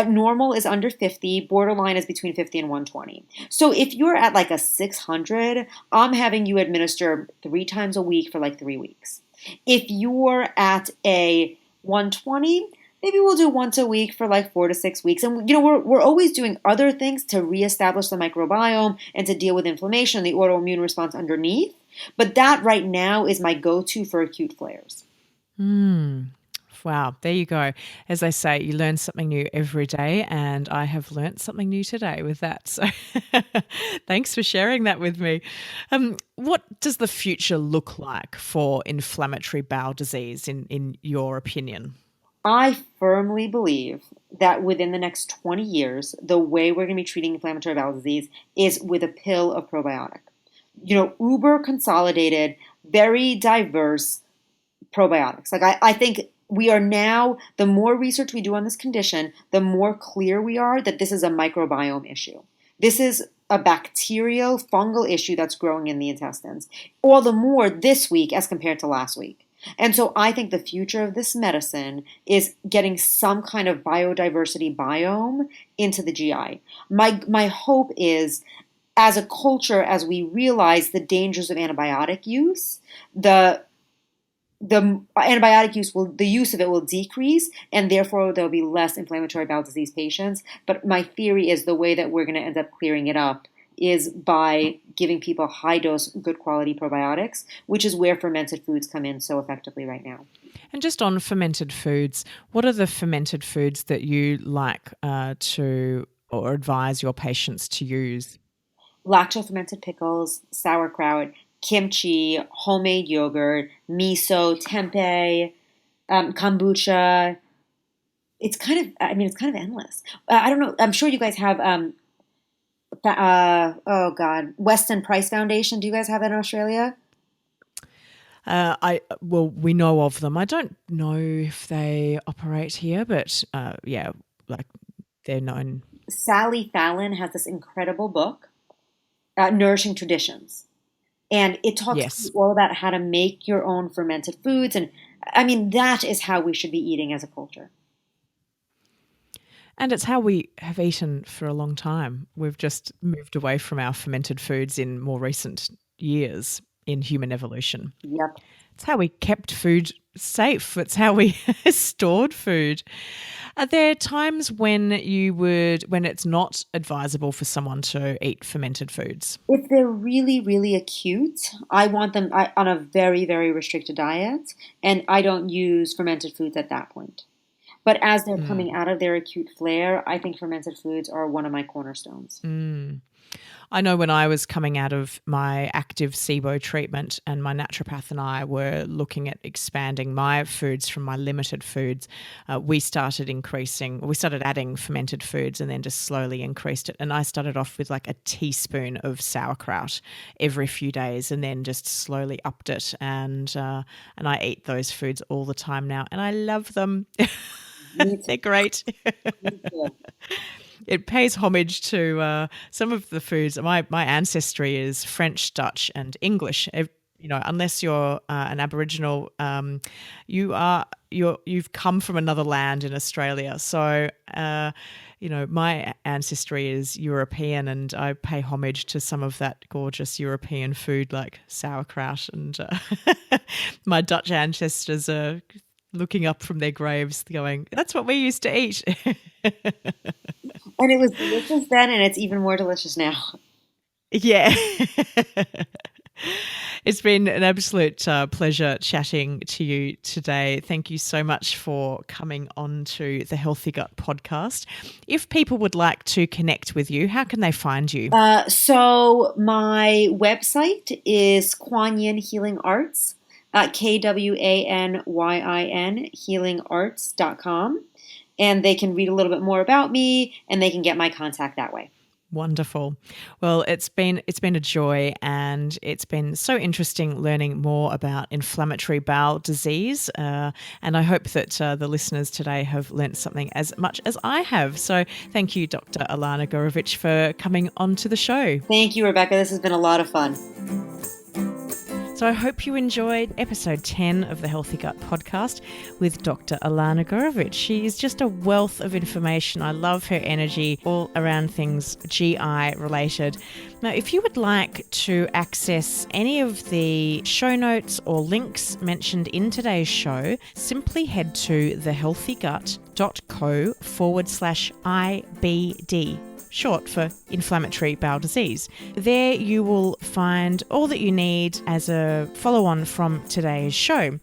normal is under 50, borderline is between 50 and 120. So if you're at like a 600, I'm having you administer 3 times a week for like 3 weeks. If you're at a 120, maybe we'll do once a week for like 4 to 6 weeks. And we're always doing other things to reestablish the microbiome and to deal with inflammation, the autoimmune response underneath. But that right now is my go-to for acute flares. Wow, there you go. As I say, you learn something new every day, and I have learnt something new today with that. So thanks for sharing that with me. What does the future look like for inflammatory bowel disease in your opinion? I firmly believe that within the next 20 years, the way we're going to be treating inflammatory bowel disease is with a pill of probiotic. Uber consolidated, very diverse probiotics. Like I think we are now, the more research we do on this condition, the more clear we are that this is a microbiome issue. This is a bacterial, fungal issue that's growing in the intestines. All the more this week as compared to last week. And so I think the future of this medicine is getting some kind of biodiversity biome into the GI. My hope is as a culture, as we realize the dangers of antibiotic use, the antibiotic use the use of it will decrease, and therefore there'll be less inflammatory bowel disease patients. But my theory is the way that we're going to end up clearing it up is by giving people high dose, good quality probiotics, which is where fermented foods come in so effectively right now. And just on fermented foods, what are the fermented foods that you like to or advise your patients to use? Lacto-fermented pickles, sauerkraut, kimchi, homemade yogurt, miso, tempeh, kombucha. It's kind of endless. I don't know. I'm sure you guys have, oh God, Weston Price Foundation. Do you guys have that in Australia? We know of them. I don't know if they operate here, but yeah, like they're known. Sally Fallon has this incredible book, Nourishing Traditions. And it talks Yes. all about how to make your own fermented foods. And that is how we should be eating as a culture. And it's how we have eaten for a long time. We've just moved away from our fermented foods in more recent years in human evolution. Yep. It's how we kept food safe. It's how we stored food. Are there times when it's not advisable for someone to eat fermented foods? If they're really, really acute, I want them on a very, very restricted diet, and I don't use fermented foods at that point. But as they're coming out of their acute flare, I think fermented foods are one of my cornerstones. I know when I was coming out of my active SIBO treatment and my naturopath and I were looking at expanding my foods from my limited foods, we started adding fermented foods and then just slowly increased it. And I started off with like a teaspoon of sauerkraut every few days and then just slowly upped it. And I eat those foods all the time now and I love them. They're great. It pays homage to some of the foods. My ancestry is French, Dutch, and English. Unless you're an Aboriginal, you've come from another land in Australia. So, my ancestry is European, and I pay homage to some of that gorgeous European food like sauerkraut. And my Dutch ancestors are looking up from their graves going, that's what we used to eat. And it was delicious then, and it's even more delicious now. Yeah. It's been an absolute pleasure chatting to you today. Thank you so much for coming on to the Healthy Gut podcast. If people would like to connect with you, how can they find you? So my website is Kuan Yin Healing Arts, KWANYIN healingarts.com. And they can read a little bit more about me and they can get my contact that way. Wonderful. Well, it's been a joy, and it's been so interesting learning more about inflammatory bowel disease. And I hope that the listeners today have learnt something as much as I have. So thank you, Dr. Ilana Gurevich, for coming onto the show. Thank you, Rebecca. This has been a lot of fun. So I hope you enjoyed episode 10 of the Healthy Gut podcast with Dr. Ilana Gurevich. She is just a wealth of information. I love her energy all around things GI related. Now, if you would like to access any of the show notes or links mentioned in today's show, simply head to thehealthygut.co/IBD. Short for inflammatory bowel disease. There you will find all that you need as a follow-on from today's show.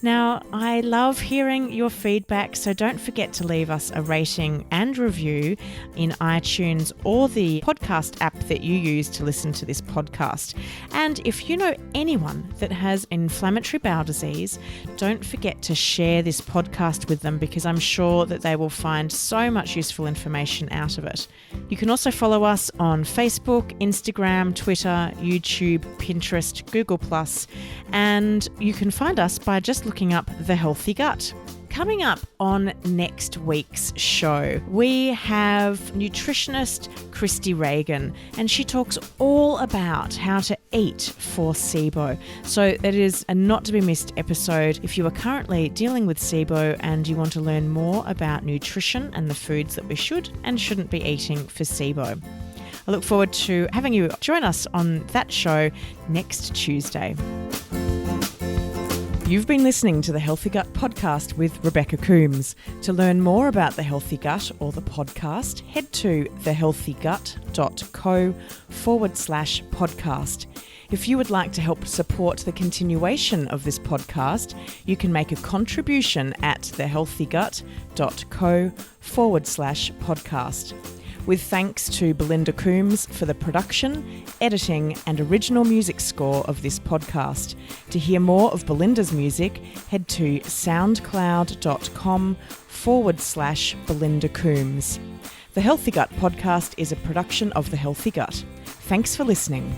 Now, I love hearing your feedback, so don't forget to leave us a rating and review in iTunes or the podcast app that you use to listen to this podcast. And if you know anyone that has inflammatory bowel disease, don't forget to share this podcast with them, because I'm sure that they will find so much useful information out of it. You can also follow us on Facebook, Instagram, Twitter, YouTube, Pinterest, Google+, and you can find us by just looking up The Healthy Gut. Coming up on next week's show, we have nutritionist Christy Reagan, and she talks all about how to eat for SIBO. So it is a not to be missed episode if you are currently dealing with SIBO and you want to learn more about nutrition and the foods that we should and shouldn't be eating for SIBO. I look forward to having you join us on that show next Tuesday. You've been listening to the Healthy Gut podcast with Rebecca Coombs. To learn more about the Healthy Gut or the podcast, head to thehealthygut.co/podcast. If you would like to help support the continuation of this podcast, you can make a contribution at thehealthygut.co/podcast. With thanks to Belinda Coombs for the production, editing, and original music score of this podcast. To hear more of Belinda's music, head to soundcloud.com/Belinda Coombs. The Healthy Gut podcast is a production of The Healthy Gut. Thanks for listening.